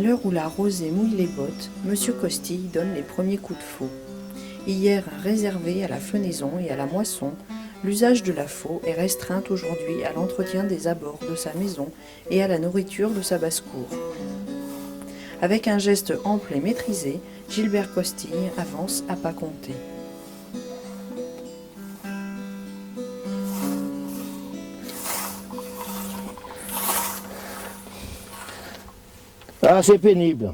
À l'heure où la rosée mouille les bottes, Monsieur Costille donne les premiers coups de faux. Hier réservé à la fenaison et à la moisson, l'usage de la faux est restreint aujourd'hui à l'entretien des abords de sa maison et à la nourriture de sa basse-cour. Avec un geste ample et maîtrisé, Gilbert Costille avance à pas compter. Ah, c'est pénible.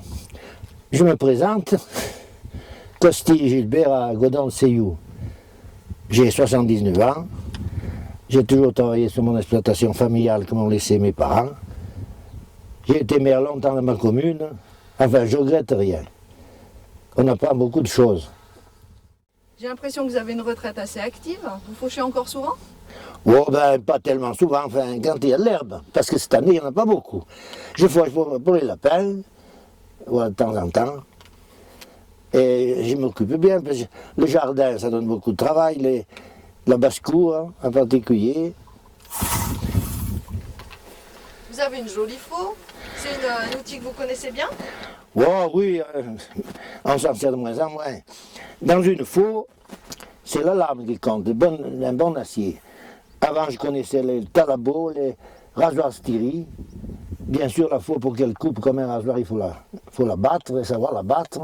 Je me présente, Costille Gilbert à Godon-Seyou. J'ai 79 ans. J'ai toujours travaillé sur mon exploitation familiale que m'ont laissé mes parents. J'ai été maire longtemps dans ma commune. Enfin, je regrette rien. On apprend beaucoup de choses. J'ai l'impression que vous avez une retraite assez active. Vous fauchez encore souvent? Oh, ben, pas tellement souvent, enfin, quand il y a de l'herbe. Parce que cette année, il n'y en a pas beaucoup. Je fauche pour les lapins, voilà, de temps en temps. Et je m'occupe bien, parce que le jardin, ça donne beaucoup de travail, la basse-cour en particulier. Vous avez une jolie faux. C'est un outil que vous connaissez bien? Oh oui, on s'en sert de moins en moins. Dans une faux, c'est la lame qui compte, un bon acier. Avant, je connaissais les talabots, les rasoirs styrie. Bien sûr, la faux, pour qu'elle coupe comme un rasoir, il faut la battre, et savoir la battre.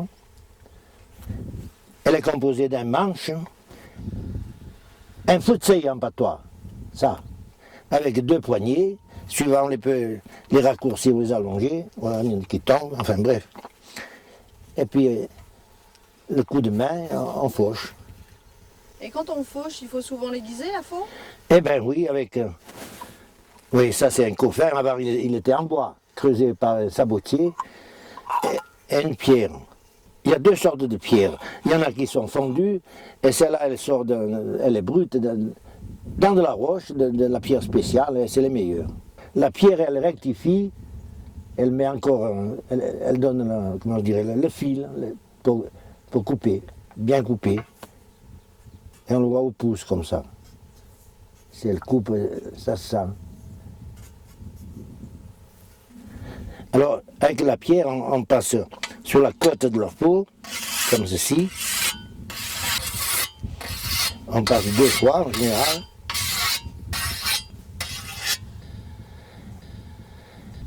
Elle est composée d'un manche, un fauteuil en patois, ça, avec deux poignées, suivant les raccourcir ou les allonger, voilà, il y en a qui tombent, enfin bref. Et puis, le coup de main, on fauche. Et quand on fauche, il faut souvent l'aiguiser, la faux? Eh bien oui, oui, ça c'est un coffin, avant il était en bois, creusé par un sabotier, et une pierre. Il y a deux sortes de pierres. Il y en a qui sont fondues, et celle-là, elle est brute, dans de la roche, de la pierre spéciale, et c'est les meilleures. La pierre, elle rectifie, elle met encore, elle donne, comment je dirais, le fil pour couper, bien couper. Et on le voit au pouce comme ça. Si elle coupe, ça se sent. Alors, avec la pierre, on passe sur la côte de leur peau, comme ceci. On passe 2 fois en général.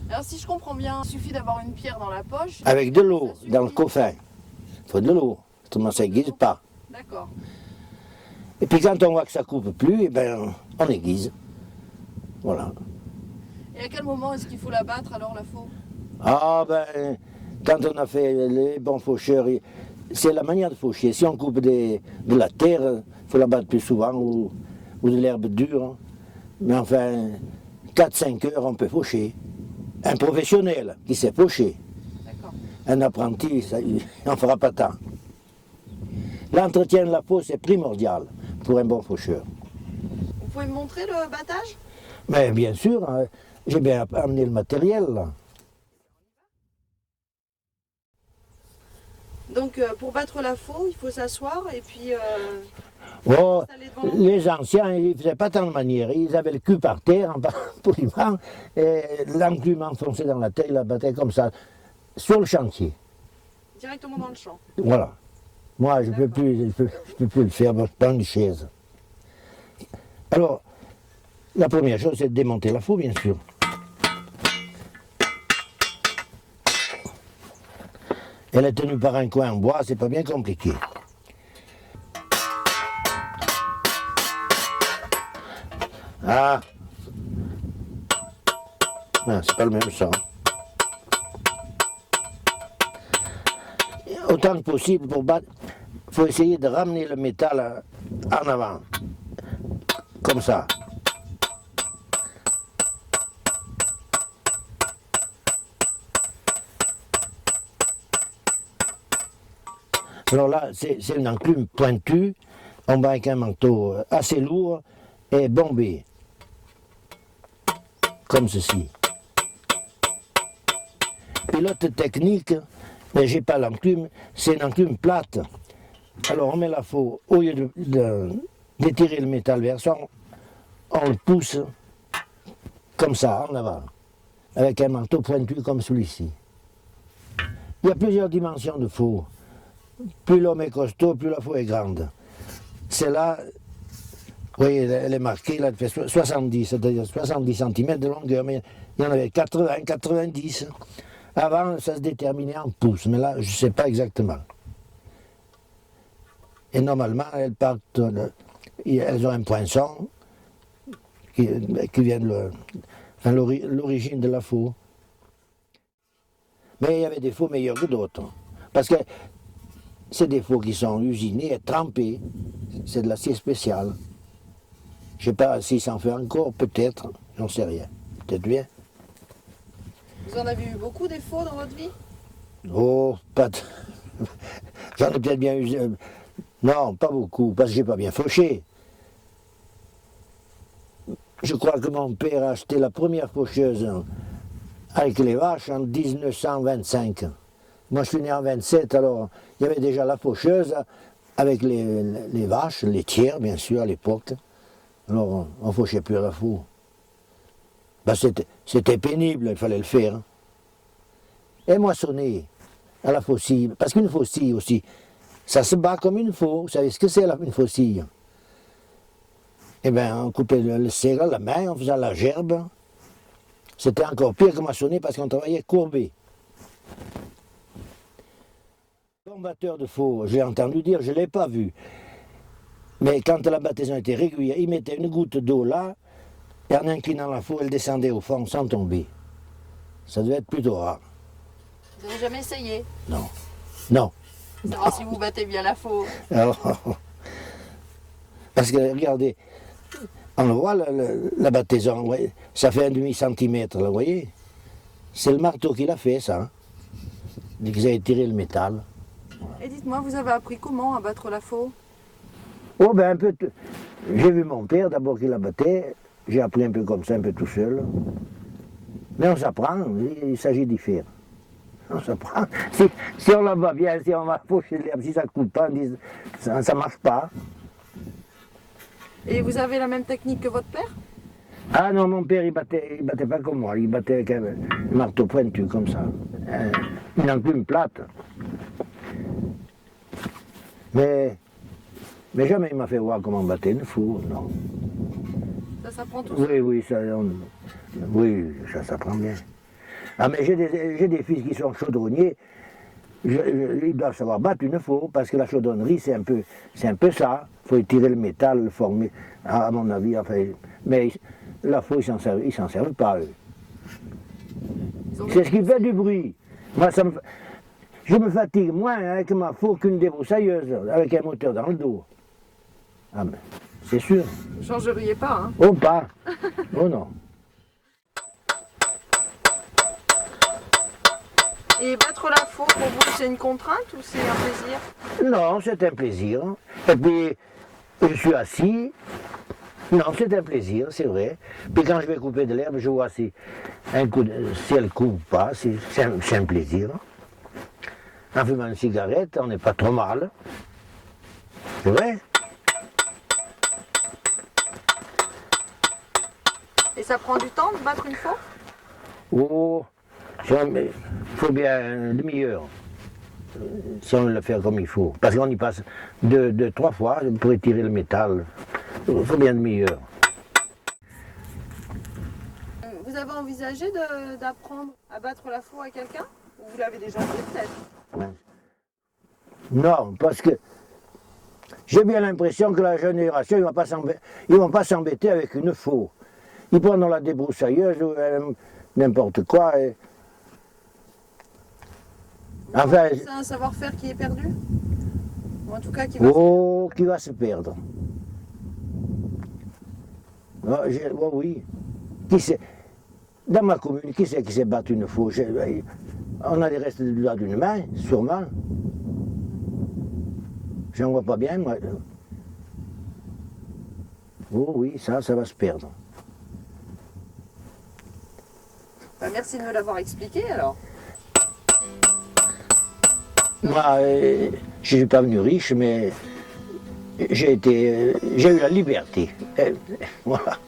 Alors si je comprends bien, il suffit d'avoir une pierre dans la poche. Avec de l'eau dans le coffin. Il faut de l'eau, autrement ça n'aiguise pas. D'accord. Et puis quand on voit que ça ne coupe plus, eh ben, on aiguise. Voilà. Et à quel moment est-ce qu'il faut la battre alors, la faux? Ah ben, quand on a fait les bons faucheurs, c'est la manière de faucher. Si on coupe de la terre, il faut la battre plus souvent, ou de l'herbe dure. Mais enfin, 4-5 heures, on peut faucher. Un professionnel qui sait faucher. Un apprenti, ça, il n'en fera pas tant. L'entretien de la faux, c'est primordial pour un bon faucheur. Vous pouvez me montrer le battage? Mais bien sûr, j'ai bien amené le matériel là. Donc pour battre la faux, il faut s'asseoir et puis... Oh, les anciens, ils ne faisaient pas tant de manière. Ils avaient le cul par terre, poliment, et l'enclume enfoncé dans la terre, ils la battaient comme ça, sur le chantier. Directement dans le champ? Voilà. Moi, je ne peux plus le faire, je prends une chaise. Alors, la première chose, c'est de démonter la faux, bien sûr. Elle est tenue par un coin en bois, c'est pas bien compliqué. Ah, c'est pas le même son. Autant que possible, pour battre, il faut essayer de ramener le métal en avant, comme ça. Alors là, c'est une enclume pointue, on va avec un manteau assez lourd et bombé, comme ceci. Puis l'autre technique, mais j'ai pas l'enclume, c'est une enclume plate. Alors on met la faux, au lieu d'étirer le métal vers ça, on le pousse comme ça, en avant, avec un manteau pointu comme celui-ci. Il y a plusieurs dimensions de faux. Plus l'homme est costaud, plus la faux est grande. Celle-là, vous voyez, elle est marquée, là, elle fait 70, c'est-à-dire 70 cm de longueur, mais il y en avait 80, 90. Avant, ça se déterminait en pouces, mais là, je ne sais pas exactement. Et normalement, elles ont un poinçon qui vient de l'origine de la faux. Mais il y avait des faux meilleurs que d'autres. Parce que c'est des faux qui sont usinés et trempés. C'est de l'acier spécial. Je ne sais pas s'il s'en fait encore, peut-être, j'en sais rien. Peut-être bien. Vous en avez eu beaucoup des faux dans votre vie? Oh, pas de... J'en ai peut-être bien eu... Non, pas beaucoup, parce que j'ai pas bien fauché. Je crois que mon père a acheté la première faucheuse avec les vaches en 1925. Moi, je suis né en 27, alors il y avait déjà la faucheuse avec les vaches, les laitières, bien sûr, à l'époque. Alors, on ne fauchait plus à la faux. Ben, c'était pénible, il fallait le faire. Et moissonner à la faucille, parce qu'une faucille aussi, ça se bat comme une faux. Vous savez ce que c'est une faucille? Eh bien, on coupait le serre à la main, on faisait la gerbe. C'était encore pire que moissonner parce qu'on travaillait courbé. Combatteur de faux, j'ai entendu dire, je ne l'ai pas vu. Mais quand la battaison était régulière, il mettait une goutte d'eau là, et en inclinant la faux, elle descendait au fond sans tomber. Ça devait être plutôt rare. Vous n'avez jamais essayé? Non. Non. Savoir si vous battez bien la faux. Alors, parce que regardez, on voit la battaison, ouais, ça fait un demi-centimètre, là, vous voyez? C'est le marteau qui l'a fait, ça. Dès qu'ils avaient tiré le métal. Et dites-moi, vous avez appris comment à battre la faux? Oh, ben un peu. J'ai vu mon père d'abord qui la battait, j'ai appris un peu comme ça, un peu tout seul. Mais on s'apprend, il s'agit d'y faire. On s'apprend. Si on la bat bien, si on va faucher l'herbe, si ça ne coupe pas, ça ne marche pas. Et vous avez la même technique que votre père? Ah non, mon père, il battait pas comme moi, il battait avec un marteau pointu, comme ça. Une enclume plate. Mais jamais il m'a fait voir comment on battait une faux, non. Ça s'apprend tout seul? Oui, oui, ça s'apprend bien. Ah, mais j'ai des fils qui sont chaudronniers, ils doivent savoir battre une faux, parce que la chaudronnerie, c'est un peu ça. Il faut étirer le métal, le former, à mon avis. Enfin, mais la faux, ils s'en servent pas, eux. C'est ce qui fait du bruit. Moi, je me fatigue moins avec ma faux qu'une débroussailleuse, avec un moteur dans le dos. Ah ben, c'est sûr. Vous ne changeriez pas, hein? Oh, pas. Oh non. Et battre la faux, pour vous, c'est une contrainte ou c'est un plaisir? Non, c'est un plaisir. Et puis, je suis assis. Non, c'est un plaisir, c'est vrai. Puis quand je vais couper de l'herbe, je vois si elle coupe ou pas. C'est un plaisir. En fumant une cigarette, on n'est pas trop mal. C'est vrai. Et ça prend du temps de battre une faux? Oh, il faut bien une demi-heure, si on le fait comme il faut. Parce qu'on y passe deux, trois fois pour étirer le métal. Il faut bien une demi-heure. Vous avez envisagé d'apprendre à battre la faux à quelqu'un? Ou vous l'avez déjà fait peut-être? Non, parce que j'ai bien l'impression que la génération, ils ne vont pas s'embêter avec une faux. Ils prennent la débroussailleuse ou n'importe quoi. Enfin, c'est un savoir-faire qui est perdu? Ou en tout cas qui va se perdre. Oh, oui. Dans ma commune, qui c'est qui s'est battu une faux? On a les restes du doigt d'une main, sûrement. J'en vois pas bien, moi. Oh oui, ça va se perdre. Ben, merci de me l'avoir expliqué alors. Moi, je ne suis pas venu riche, mais j'ai eu la liberté. Et voilà,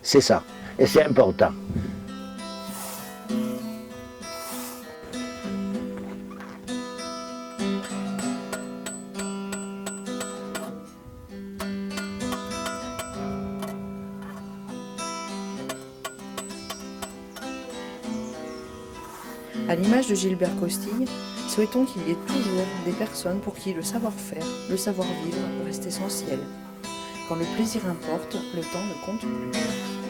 c'est ça. Et c'est important. À l'image de Gilbert Costille, souhaitons qu'il y ait toujours des personnes pour qui le savoir-faire, le savoir-vivre reste essentiel. Quand le plaisir importe, le temps ne compte plus.